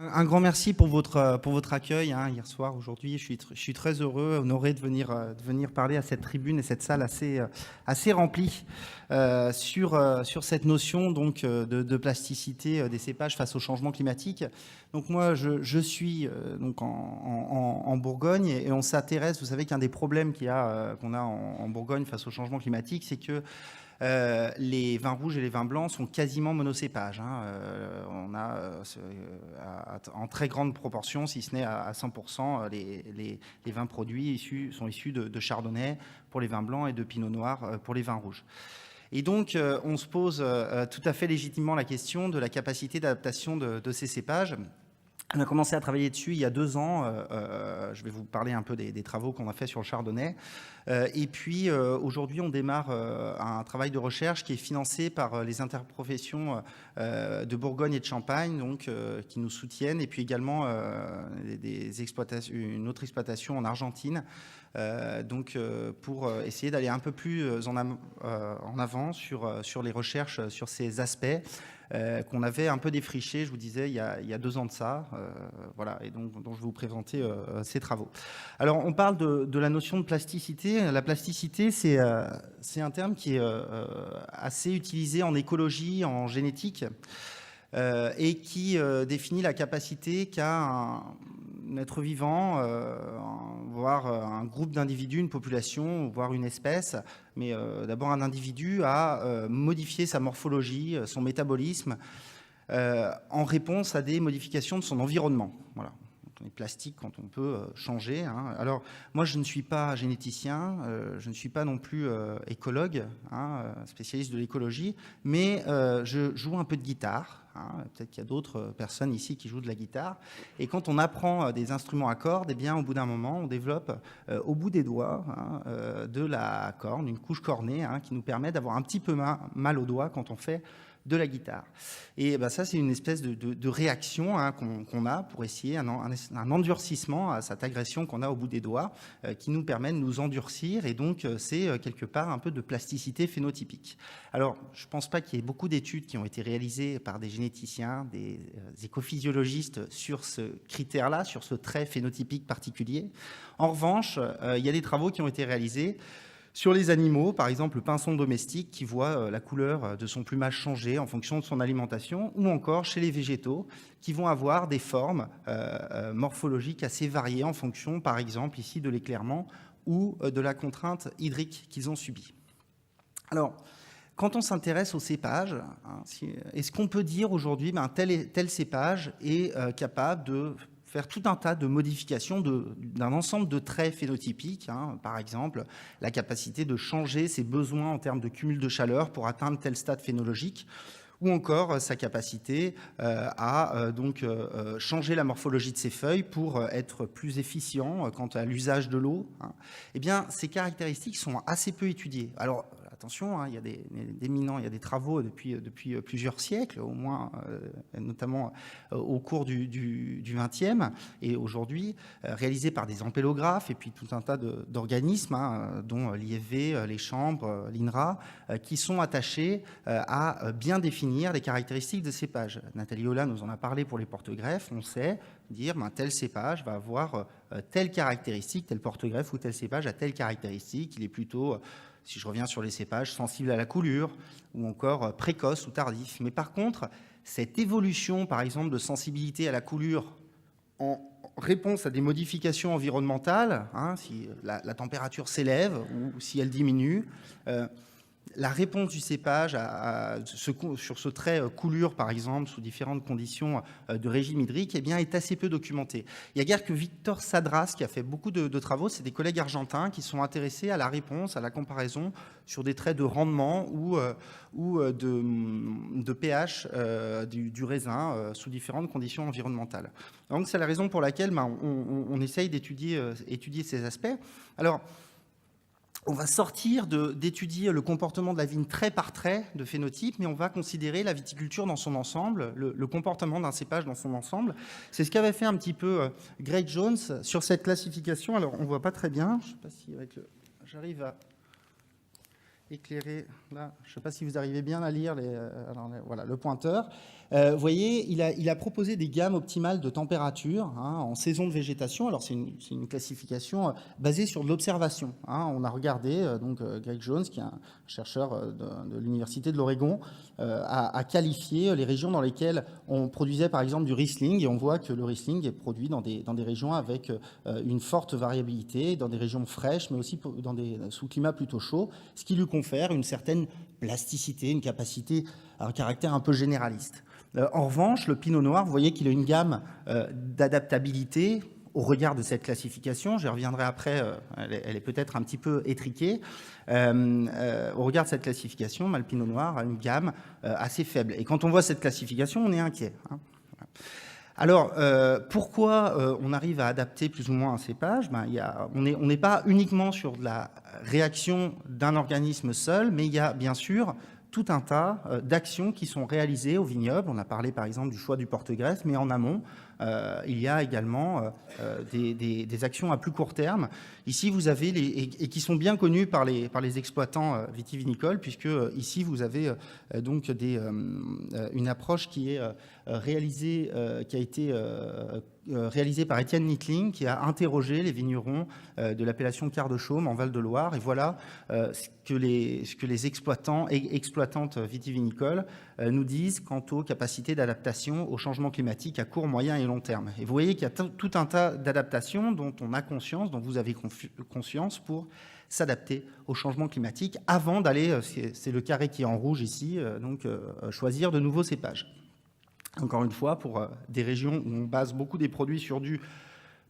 Un grand merci pour votre accueil hier soir, aujourd'hui. Je suis très heureux, honoré de venir parler à cette tribune et cette salle assez remplie sur cette notion donc, de plasticité des cépages face au changement climatique. Donc moi, je suis donc en Bourgogne et on s'intéresse, vous savez qu'un des problèmes qu'on a en Bourgogne face au changement climatique, c'est que les vins rouges et les vins blancs sont quasiment monocépages. On a en très grande proportion, si ce n'est à 100%, les vins produits sont issus de chardonnay pour les vins blancs et de pinot noir pour les vins rouges. Et donc, on se pose tout à fait légitimement la question de la capacité d'adaptation de ces cépages. On a commencé à travailler dessus il y a 2 ans. Je vais vous parler un peu des travaux qu'on a fait sur le chardonnay. Et puis aujourd'hui, on démarre un travail de recherche qui est financé par les interprofessions de Bourgogne et de Champagne, donc, qui nous soutiennent, et puis également une autre exploitation en Argentine, pour essayer d'aller un peu plus en avant sur les recherches sur ces aspects qu'on avait un peu défrichés, je vous disais, il y a 2 ans de ça, voilà, et donc dont je vais vous présenter ces travaux. Alors, on parle de la notion de plasticité. La plasticité, c'est un terme qui est assez utilisé en écologie, en génétique, et qui définit la capacité qu'a un être vivant, voire un groupe d'individus, une population, voire une espèce, mais d'abord un individu à modifier sa morphologie, son métabolisme, en réponse à des modifications de son environnement. Voilà. On est plastique quand on peut changer. Alors, moi, je ne suis pas généticien, je ne suis pas non plus écologue, spécialiste de l'écologie, mais je joue un peu de guitare. Peut-être qu'il y a d'autres personnes ici qui jouent de la guitare. Et quand on apprend des instruments à cordes, eh bien, au bout d'un moment, on développe au bout des doigts de la corne, une couche cornée qui nous permet d'avoir un petit peu mal aux doigts quand on fait de la guitare. Et ça, c'est une espèce de réaction qu'on a pour essayer un endurcissement à cette agression qu'on a au bout des doigts qui nous permet de nous endurcir. Et donc, c'est quelque part un peu de plasticité phénotypique. Alors, je ne pense pas qu'il y ait beaucoup d'études qui ont été réalisées par des généticiens, des écophysiologistes sur ce critère-là, sur ce trait phénotypique particulier. En revanche, il y a des travaux qui ont été réalisés sur les animaux, par exemple le pinson domestique qui voit la couleur de son plumage changer en fonction de son alimentation, ou encore chez les végétaux qui vont avoir des formes morphologiques assez variées en fonction, par exemple ici, de l'éclairement ou de la contrainte hydrique qu'ils ont subie. Alors, quand on s'intéresse aux cépages, est-ce qu'on peut dire aujourd'hui tel cépage est capable de faire tout un tas de modifications d'un ensemble de traits phénotypiques, par exemple la capacité de changer ses besoins en termes de cumul de chaleur pour atteindre tel stade phénologique, ou encore sa capacité à changer la morphologie de ses feuilles pour être plus efficient quant à l'usage de l'eau. Eh bien, ces caractéristiques sont assez peu étudiées. Alors, attention, il y a il y a des travaux depuis plusieurs siècles, au moins, notamment au cours du XXe et aujourd'hui, réalisés par des ampélographes et puis tout un tas d'organismes, dont l'IFV, les chambres, l'INRA, qui sont attachés à bien définir les caractéristiques de cépages. Nathalie Ola nous en a parlé pour les porte-greffes. On sait dire tel cépage va avoir telle caractéristique, tel porte-greffe ou tel cépage a telle caractéristique. Il est plutôt, si je reviens sur les cépages, sensible à la coulure ou encore précoce ou tardif. Mais par contre, cette évolution, par exemple, de sensibilité à la coulure en réponse à des modifications environnementales, si la température s'élève ou si elle diminue, la réponse du cépage sur ce trait coulure, par exemple, sous différentes conditions de régime hydrique, eh bien, est assez peu documentée. Il n'y a guère que Victor Sadras qui a fait beaucoup de travaux, c'est des collègues argentins qui sont intéressés à la réponse, à la comparaison sur des traits de rendement ou de pH du raisin sous différentes conditions environnementales. Donc, c'est la raison pour laquelle on essaye d'étudier ces aspects. Alors, on va sortir d'étudier le comportement de la vigne trait par trait de phénotype, mais on va considérer la viticulture dans son ensemble, le comportement d'un cépage dans son ensemble. C'est ce qu'avait fait un petit peu Greg Jones sur cette classification. Alors, on ne voit pas très bien. Je ne sais pas si j'arrive à... éclairer, là, je ne sais pas si vous arrivez bien à lire voilà, le pointeur. Vous voyez, il a proposé des gammes optimales de température en saison de végétation. Alors, c'est une classification basée sur de l'observation. On a regardé, Greg Jones, qui est un chercheur de l'Université de l'Oregon, a qualifié les régions dans lesquelles on produisait, par exemple, du Riesling. Et on voit que le Riesling est produit dans des régions avec une forte variabilité, dans des régions fraîches, mais aussi sous climat plutôt chaud, ce qui lui confère une certaine plasticité, une capacité, un caractère un peu généraliste. En revanche, le Pinot Noir, vous voyez qu'il a une gamme d'adaptabilité au regard de cette classification. J'y reviendrai après, elle est peut-être un petit peu étriquée. Au regard de cette classification, le Pinot Noir a une gamme assez faible. Et quand on voit cette classification, on est inquiet. Alors, pourquoi on arrive à adapter plus ou moins un cépage? On n'est pas uniquement sur de la réaction d'un organisme seul, mais il y a bien sûr tout un tas d'actions qui sont réalisées au vignoble. On a parlé par exemple du choix du porte-greffe, mais en amont, il y a également des actions à plus court terme. Ici, vous avez et qui sont bien connues par les exploitants vitivinicoles, puisque ici, vous avez donc une approche qui est réalisée, qui a été réalisé par Étienne Nittling, qui a interrogé les vignerons de l'appellation Quart de Chaume en Val-de-Loire. Et voilà ce que les exploitants et exploitantes vitivinicoles nous disent quant aux capacités d'adaptation au changement climatique à court, moyen et long terme. Et vous voyez qu'il y a tout un tas d'adaptations dont on a conscience, dont vous avez conscience pour s'adapter au changement climatique avant d'aller, c'est le carré qui est en rouge ici, choisir de nouveaux cépages. Encore une fois, pour des régions où on base beaucoup des produits sur du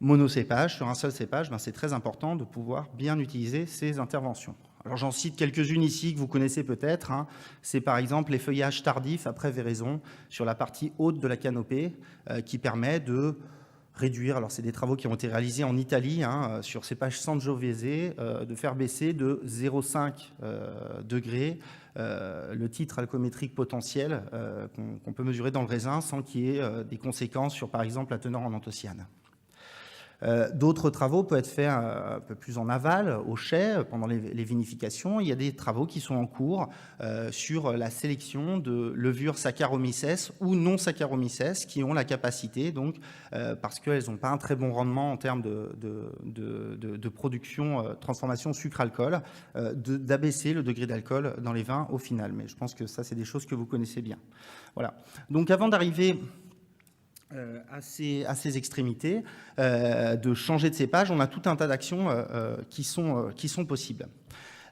monocépage, sur un seul cépage, c'est très important de pouvoir bien utiliser ces interventions. Alors j'en cite quelques-unes ici que vous connaissez peut-être. C'est par exemple les feuillages tardifs après véraison sur la partie haute de la canopée qui permet de réduire, alors c'est des travaux qui ont été réalisés en Italie sur cépage Sangiovese, de faire baisser de 0,5 degrés le titre alcoométrique potentiel qu'on peut mesurer dans le raisin sans qu'il y ait des conséquences sur par exemple la teneur en anthocyanes. D'autres travaux peuvent être faits un peu plus en aval, au chai, pendant les vinifications. Il y a des travaux qui sont en cours sur la sélection de levures Saccharomyces ou non Saccharomyces qui ont la capacité, donc, parce qu'elles n'ont pas un très bon rendement en termes de production, transformation sucre-alcool, d'abaisser le degré d'alcool dans les vins au final. Mais je pense que ça, c'est des choses que vous connaissez bien. Voilà. Donc avant d'arriver à ces extrémités, de changer de cépage, on a tout un tas d'actions qui sont possibles.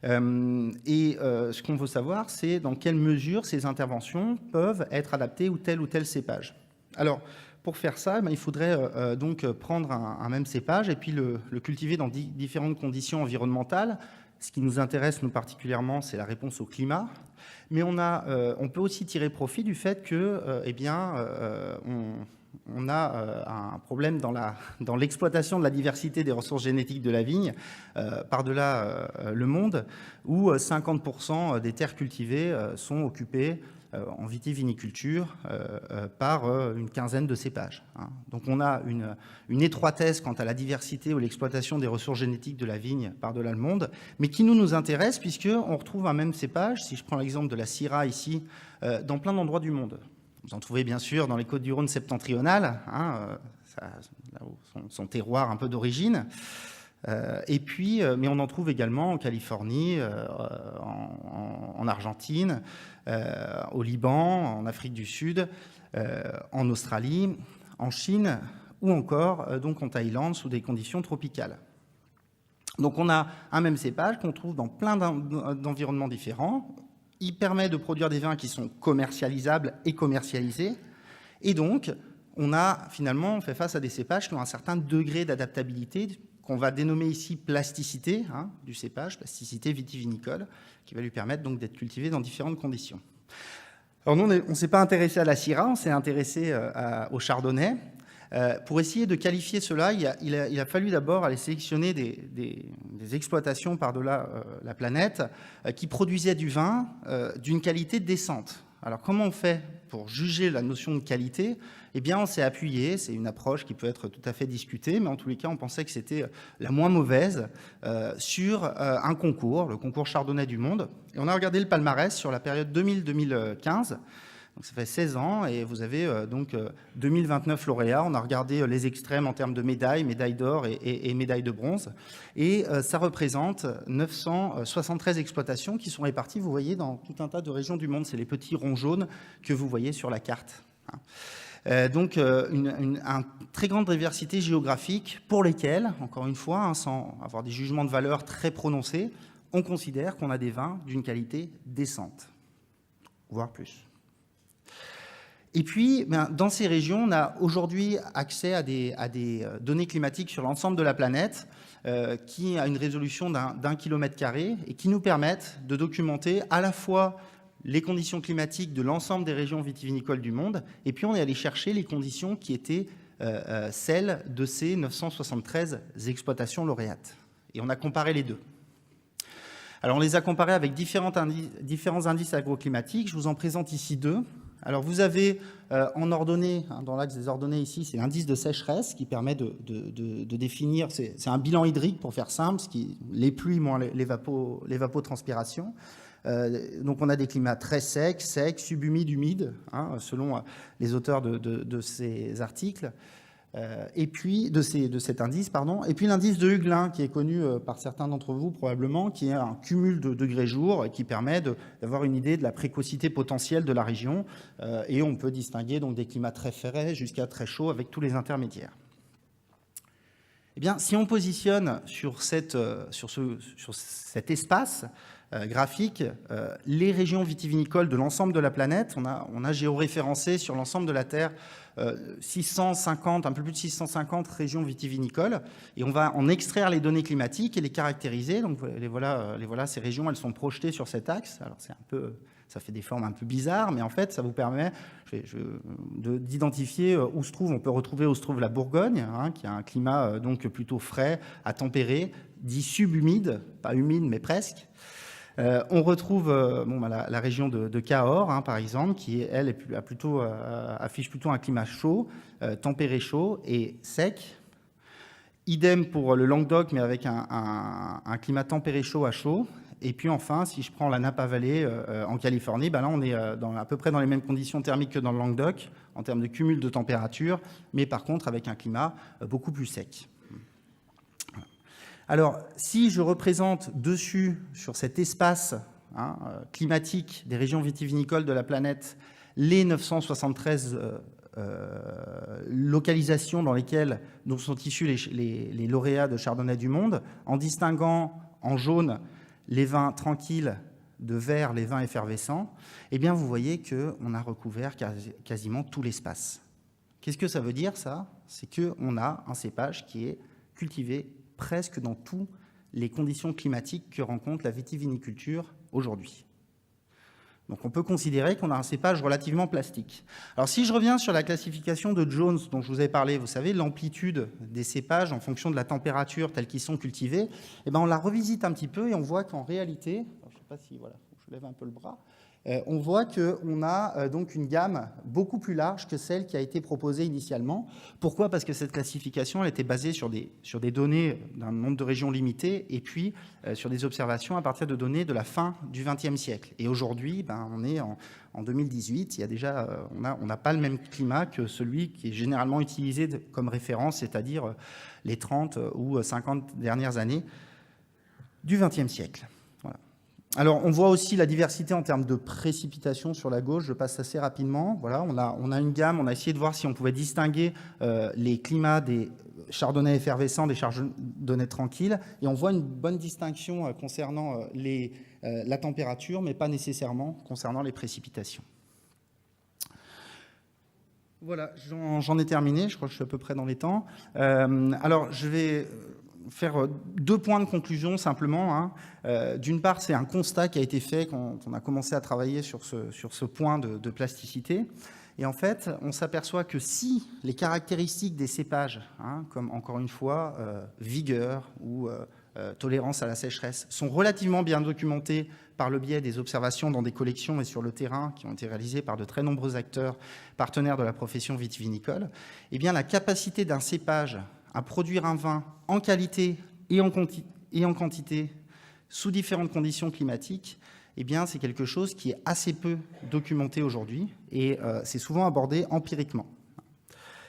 Ce qu'on veut savoir, c'est dans quelle mesure ces interventions peuvent être adaptées ou tel cépage. Alors, pour faire ça, il faudrait donc prendre un même cépage et puis le cultiver dans différentes conditions environnementales. Ce qui nous intéresse, nous particulièrement, c'est la réponse au climat. Mais on peut aussi tirer profit du fait que, on a un problème dans l'exploitation de la diversité des ressources génétiques de la vigne, par-delà le monde, où 50% des terres cultivées sont occupées en vitiviniculture par une quinzaine de cépages. Donc on a une étroitesse quant à la diversité ou l'exploitation des ressources génétiques de la vigne par-delà le monde, mais qui nous intéresse puisqu'on retrouve un même cépage, si je prends l'exemple de la Syrah ici, dans plein d'endroits du monde. Vous en trouvez bien sûr dans les Côtes-du-Rhône septentrionales, son terroir un peu d'origine. Mais on en trouve également en Californie, en Argentine, au Liban, en Afrique du Sud, en Australie, en Chine ou encore donc en Thaïlande sous des conditions tropicales. Donc on a un même cépage qu'on trouve dans plein d'environnements différents. Il permet de produire des vins qui sont commercialisables et commercialisés. Et donc, on fait face à des cépages qui ont un certain degré d'adaptabilité qu'on va dénommer ici plasticité du cépage, plasticité vitivinicole, qui va lui permettre donc d'être cultivé dans différentes conditions. Alors nous, on ne s'est pas intéressé à la Syrah, on s'est intéressé au Chardonnay. Pour essayer de qualifier cela, il a fallu d'abord aller sélectionner des exploitations par-delà la planète qui produisaient du vin d'une qualité décente. Alors, comment on fait pour juger la notion de qualité? Eh bien, on s'est appuyé, c'est une approche qui peut être tout à fait discutée, mais en tous les cas, on pensait que c'était la moins mauvaise sur un concours, le concours Chardonnay du Monde. Et on a regardé le palmarès sur la période 2000-2015. Donc, ça fait 16 ans et vous avez donc 2029 lauréats. On a regardé les extrêmes en termes de médailles, médailles d'or et médailles de bronze. Et ça représente 973 exploitations qui sont réparties, vous voyez, dans tout un tas de régions du monde. C'est les petits ronds jaunes que vous voyez sur la carte. Donc, une très grande diversité géographique pour lesquelles, encore une fois, sans avoir des jugements de valeur très prononcés, on considère qu'on a des vins d'une qualité décente, voire plus. Et puis, dans ces régions, on a aujourd'hui accès à des données climatiques sur l'ensemble de la planète qui a une résolution d'1 km² et qui nous permettent de documenter à la fois les conditions climatiques de l'ensemble des régions vitivinicoles du monde, et puis on est allé chercher les conditions qui étaient celles de ces 973 exploitations lauréates. Et on a comparé les deux. Alors on les a comparés avec différents indices agroclimatiques. Je vous en présente ici deux. Alors vous avez en ordonnée, dans l'axe des ordonnées ici, c'est l'indice de sécheresse qui permet de définir, c'est un bilan hydrique pour faire simple, les pluies moins l'évapotranspiration. Donc on a des climats très secs, subhumides, humides, selon les auteurs de ces articles. Et puis de cet indice, pardon, et puis l'indice de Huglin qui est connu par certains d'entre vous probablement, qui est un cumul de degrés-jours et qui permet d'avoir une idée de la précocité potentielle de la région, et on peut distinguer donc des climats très frais jusqu'à très chauds avec tous les intermédiaires. Eh bien, si on positionne sur cet espace graphique les régions vitivinicoles de l'ensemble de la planète, on a géoréférencé sur l'ensemble de la Terre 650, un peu plus de 650 régions vitivinicoles, et on va en extraire les données climatiques et les caractériser. Donc les voilà, ces régions, elles sont projetées sur cet axe. Alors ça fait des formes un peu bizarres, mais en fait, ça vous permet d'identifier où se trouve. On peut retrouver où se trouve la Bourgogne, qui a un climat donc plutôt frais, à tempérer, dit subhumide, pas humide, mais presque. On retrouve la région de Cahors, par exemple, qui, elle, affiche plutôt un climat chaud, tempéré chaud et sec. Idem pour le Languedoc, mais avec un climat tempéré chaud à chaud. Et puis enfin, si je prends la Napa Valley en Californie, là on est à peu près dans les mêmes conditions thermiques que dans le Languedoc, en termes de cumul de température, mais par contre avec un climat beaucoup plus sec. Alors, si je représente dessus, sur cet espace climatique des régions vitivinicoles de la planète, les 973 localisations dont sont issus les lauréats de Chardonnay du Monde, en distinguant en jaune les vins tranquilles, de vert les vins effervescents, eh bien vous voyez qu'on a recouvert quasiment tout l'espace. Qu'est-ce que ça veut dire, ça? C'est qu'on a un cépage qui est cultivé presque dans toutes les conditions climatiques que rencontre la vitiviniculture aujourd'hui. Donc on peut considérer qu'on a un cépage relativement plastique. Alors si je reviens sur la classification de Jones dont je vous ai parlé, vous savez, l'amplitude des cépages en fonction de la température telle qu'ils sont cultivés, eh ben on la revisite un petit peu et on voit qu'en réalité, je ne sais pas si, voilà, je lève un peu le bras, on voit qu'on a donc une gamme beaucoup plus large que celle qui a été proposée initialement. Pourquoi? Parce que cette classification elle était basée sur des données d'un nombre de régions limité et puis sur des observations à partir de données de la fin du XXe siècle. Et aujourd'hui, on est en 2018, il y a déjà, on n'a pas le même climat que celui qui est généralement utilisé comme référence, c'est-à-dire les 30 ou 50 dernières années du XXe siècle. Alors, on voit aussi la diversité en termes de précipitations sur la gauche. Je passe assez rapidement. Voilà, on a une gamme. On a essayé de voir si on pouvait distinguer les climats des chardonnays effervescents des chardonnays tranquilles. Et on voit une bonne distinction concernant la température, mais pas nécessairement concernant les précipitations. Voilà, j'en ai terminé. Je crois que je suis à peu près dans les temps. Alors, je vais faire 2 points de conclusion simplement. D'une part, c'est un constat qui a été fait quand on a commencé à travailler sur ce point de plasticité. Et en fait, on s'aperçoit que si les caractéristiques des cépages, comme encore une fois, vigueur ou tolérance à la sécheresse, sont relativement bien documentées par le biais des observations dans des collections et sur le terrain qui ont été réalisées par de très nombreux acteurs partenaires de la profession vitivinicole, eh bien, la capacité d'un cépage à produire un vin en qualité et en quantité sous différentes conditions climatiques, eh bien, c'est quelque chose qui est assez peu documenté aujourd'hui et c'est souvent abordé empiriquement.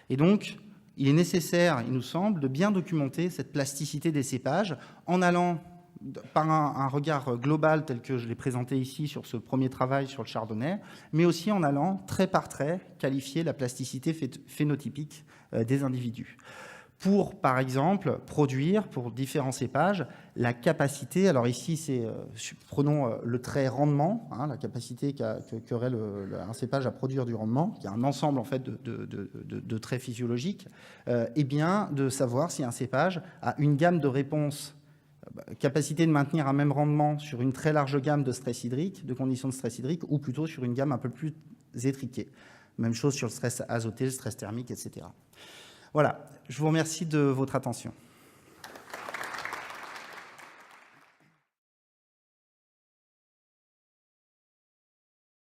Et donc, il est nécessaire, il nous semble, de bien documenter cette plasticité des cépages en allant par un regard global tel que je l'ai présenté ici sur ce premier travail sur le chardonnay, mais aussi en allant trait par trait qualifier la plasticité phénotypique des individus. Pour, par exemple, produire, pour différents cépages, la capacité, alors ici, prenons le trait rendement, hein, la capacité qu'aurait un cépage à produire du rendement, qui est un ensemble en fait de traits physiologiques, et bien de savoir si un cépage a une gamme de réponses, capacité de maintenir un même rendement sur une très large gamme de stress hydrique, de conditions de stress hydrique, ou plutôt sur une gamme un peu plus étriquée. Même chose sur le stress azoté, le stress thermique, etc. Voilà, je vous remercie de votre attention.